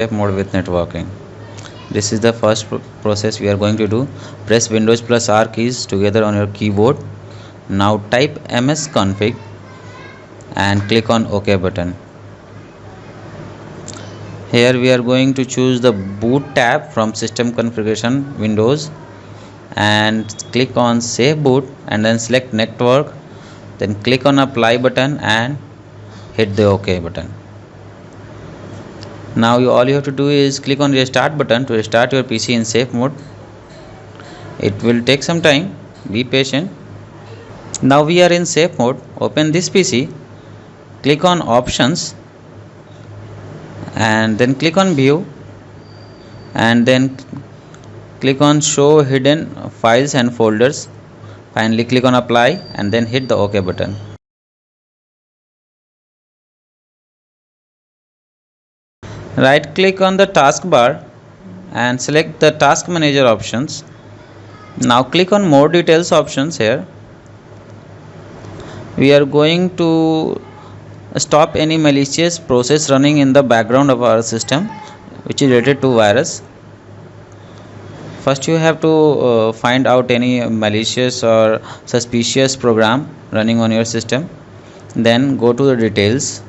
safe mode with networking. This is the first process we are going to do. Press Windows plus R keys together on your keyboard. Now type msconfig and click on OK button. Here we are going to choose the boot tab from system configuration Windows and click on save boot and then select network, then click on apply button and hit the OK button. Now all you have to do is click on restart button to restart your PC in safe mode. It will take some time, be patient. Now we are in safe mode. Open this PC, click on options and then click on view and then click on show hidden files and folders. Finally click on apply and then hit the OK button. Right click on the taskbar and select the task manager options. Now click on more details options. Here we are going to stop any malicious process running in the background of our system which is related to virus. First you have to find out any malicious or suspicious program running on your system, then go to the details.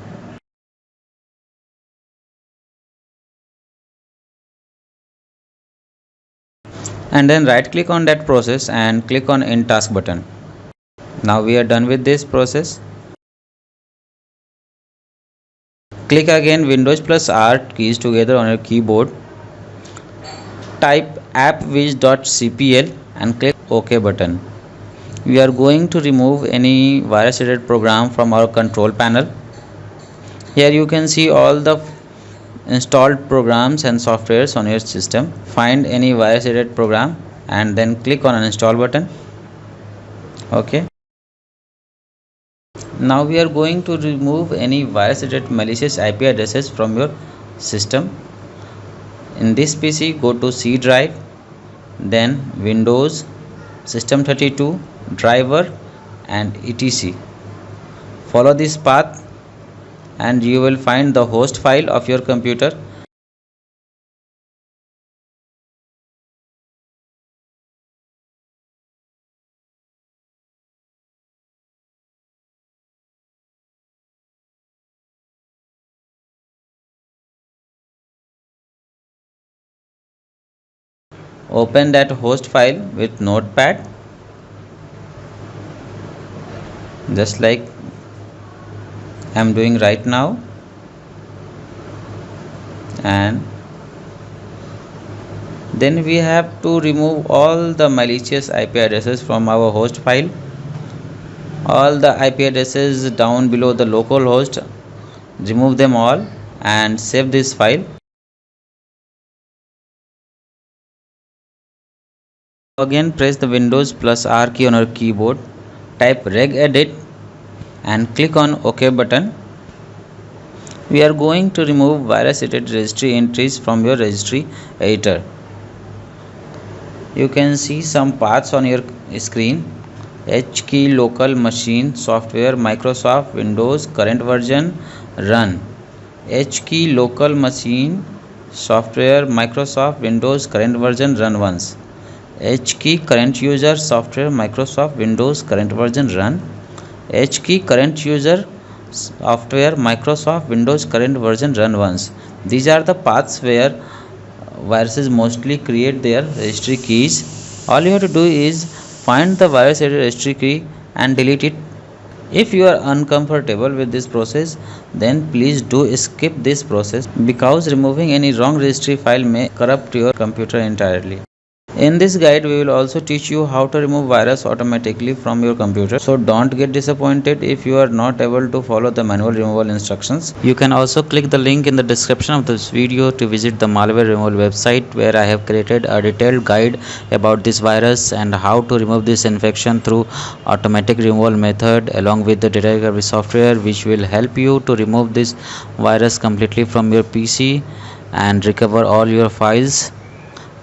And then right click on that process and click on end task button. Now we are done with this process. Click again Windows plus R keys together on your keyboard. Type appwiz.cpl and click OK button. We are going to remove any virus related program from our control panel. Here you can see all the installed programs and softwares on your system. Find any virus related program and then click on uninstall button. Okay. Now we are going to remove any virus related malicious IP addresses from your system. In this PC, go to C drive, then Windows, System32, driver and etc. Follow this path and you will find the host file of your computer. Open that host file with notepad, just like I am doing right now, and then we have to remove all the malicious IP addresses from our host file. All the IP addresses down below the local host, remove them all and save this file. Again press the Windows plus R key on your keyboard, type regedit and click on OK button. We are going to remove virus related registry entries from your registry editor. You can see some paths on your screen. H key local machine software Microsoft Windows current version run. H key local machine software Microsoft Windows current version run once. H key current user software Microsoft Windows current version run. H key current user software Microsoft Windows current version run once. These are the paths where viruses mostly create their registry keys. All you have to do is find the virus registry key and delete it. If you are uncomfortable with this process, then please do skip this process because removing any wrong registry file may corrupt your computer entirely. In this guide, we will also teach you how to remove virus automatically from your computer. So don't get disappointed if you are not able to follow the manual removal instructions. You can also click the link in the description of this video to visit the malware removal website, where I have created a detailed guide about this virus and how to remove this infection through automatic removal method, along with the data recovery software, which will help you to remove this virus completely from your PC and recover all your files.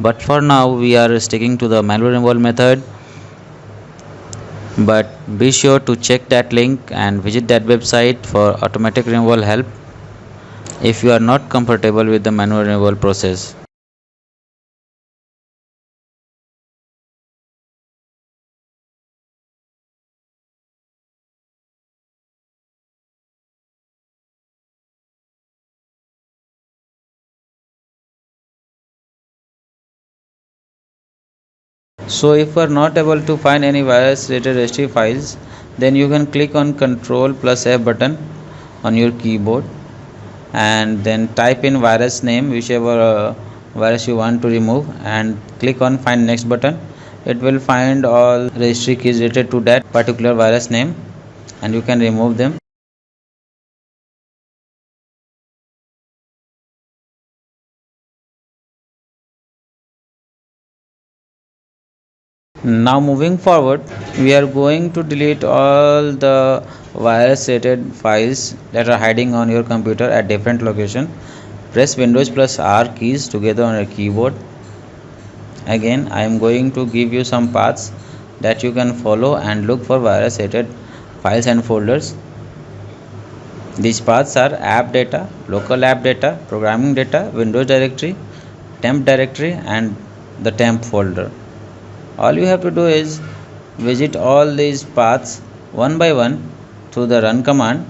But for now we are sticking to the manual removal method. But be sure to check that link and visit that website for automatic removal help. if you are not comfortable with the manual removal process. So if you are not able to find any virus related registry files, then you can click on Ctrl plus F button on your keyboard and then type in virus name, whichever virus you want to remove, and click on find next button. It will find all registry keys related to that particular virus name and you can remove them. Now moving forward, we are going to delete all the virus related files that are hiding on your computer at different location. Press Windows plus R keys together on your keyboard. Again, I am going to give you some paths that you can follow and look for virus related files and folders. These paths are app data, local app data, programming data, Windows directory, temp directory, and the temp folder. All you have to do is visit all these paths one by one through the run command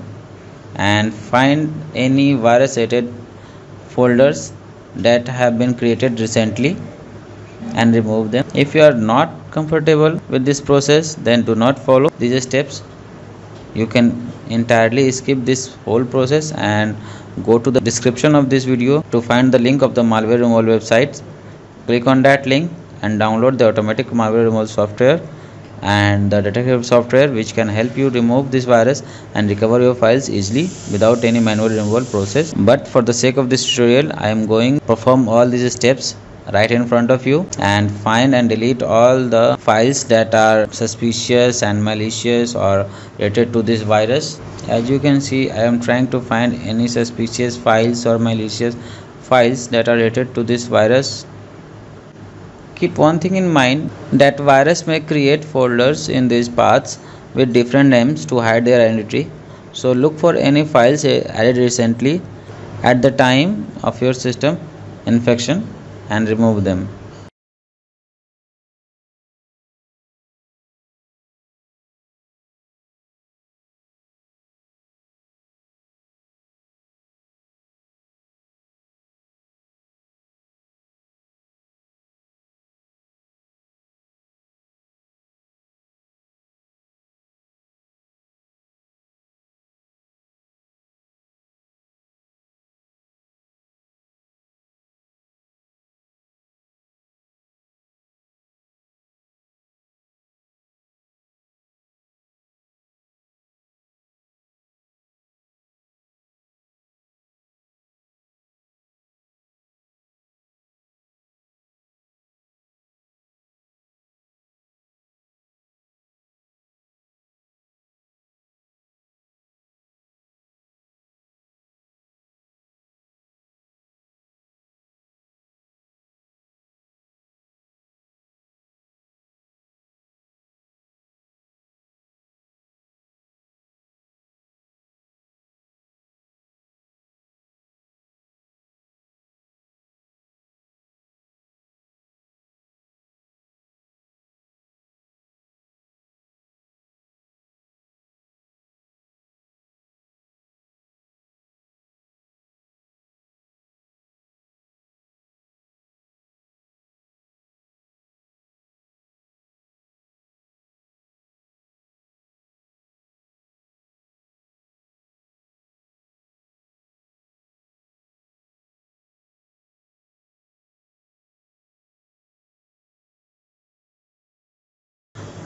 and find any virus related folders that have been created recently and remove them. If you are not comfortable with this process, then do not follow these steps. You can entirely skip this whole process and go to the description of this video to find the link of the malware removal website. Click on that link and download the automatic malware removal software and the detective software, which can help you remove this virus and recover your files easily without any manual removal process. But for the sake of this tutorial, I am going to perform all these steps right in front of you and find and delete all the files that are suspicious and malicious or related to this virus. As you can see, I am trying to find any suspicious files or malicious files that are related to this virus. Keep one thing in mind, that virus may create folders in these paths with different names to hide their identity. So look for any files added recently at the time of your system infection and remove them.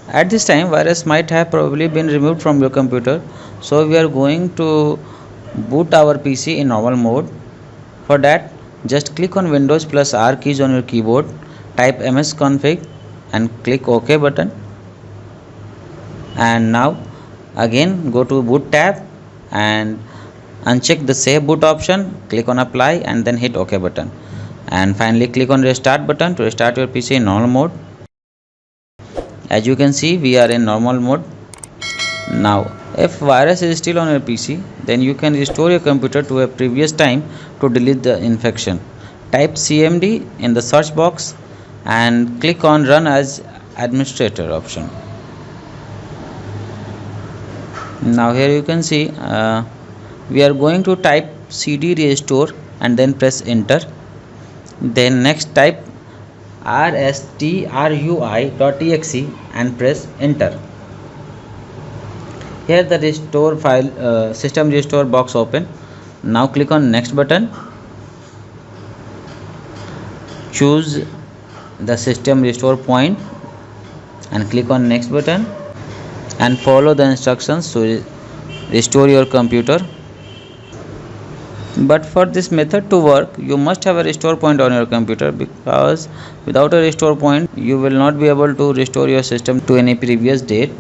At this time, virus might have probably been removed from your computer. So we are going to boot our PC in normal mode. For that, just click on Windows plus R keys on your keyboard, type msconfig and click OK button. And now again go to boot tab and uncheck the save boot option, click on apply and then hit OK button. And finally click on restart button to restart your PC in normal mode. As you can see, we are in normal mode. Now If virus is still on your PC, then you can restore your computer to a previous time to delete the infection. Type CMD in the search box and click on Run as Administrator option. Now here you can see we are going to type cd restore and then press enter. Then next type rstrui.exe and press enter. Here the restore file system restore box open. Now click on next button. Choose the system restore point and click on next button and follow the instructions to restore your computer. But for this method to work, you must have a restore point on your computer, because without a restore point you will not be able to restore your system to any previous date.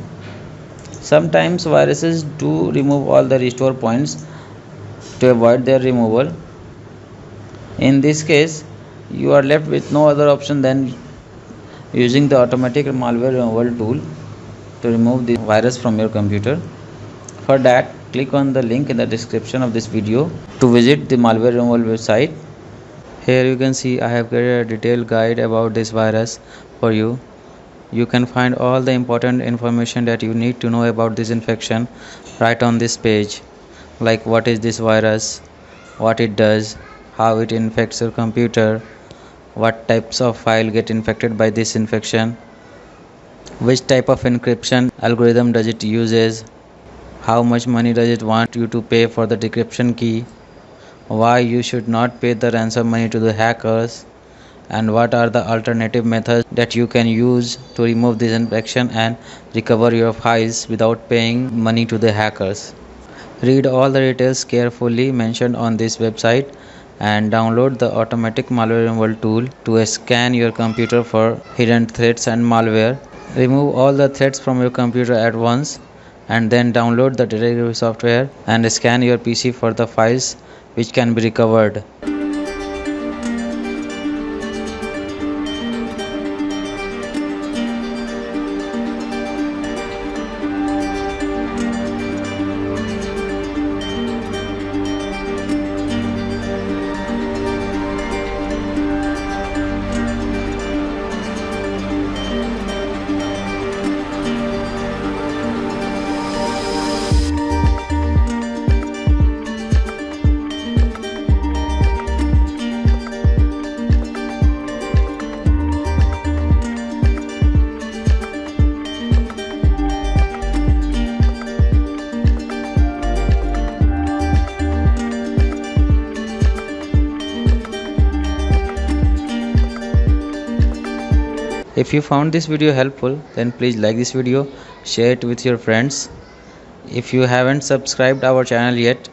Sometimes viruses do remove all the restore points to avoid their removal. In this case, you are left with no other option than using the automatic malware removal tool to remove the virus from your computer. For that, click on the link in the description of this video to visit the malware removal website. Here you can see I have created a detailed guide about this virus for you. You can find all the important information that you need to know about this infection right on this page, like what is this virus, what it does, how it infects your computer, what types of file get infected by this infection, which type of encryption algorithm does it uses, how much money does it want you to pay for the decryption key, why you should not pay the ransom money to the hackers, and what are the alternative methods that you can use to remove this infection and recover your files without paying money to the hackers. Read all the details carefully mentioned on this website and download the automatic malware removal tool to scan your computer for hidden threats and malware. Remove all the threats from your computer at once and then download the detective software and scan your PC for the files which can be recovered. If you found this video helpful, then please like this video, share it with your friends. If you haven't subscribed our channel yet,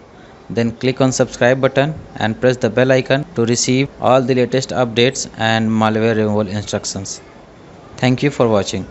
then click on subscribe button and press the bell icon to receive all the latest updates and malware removal instructions. Thank you for watching.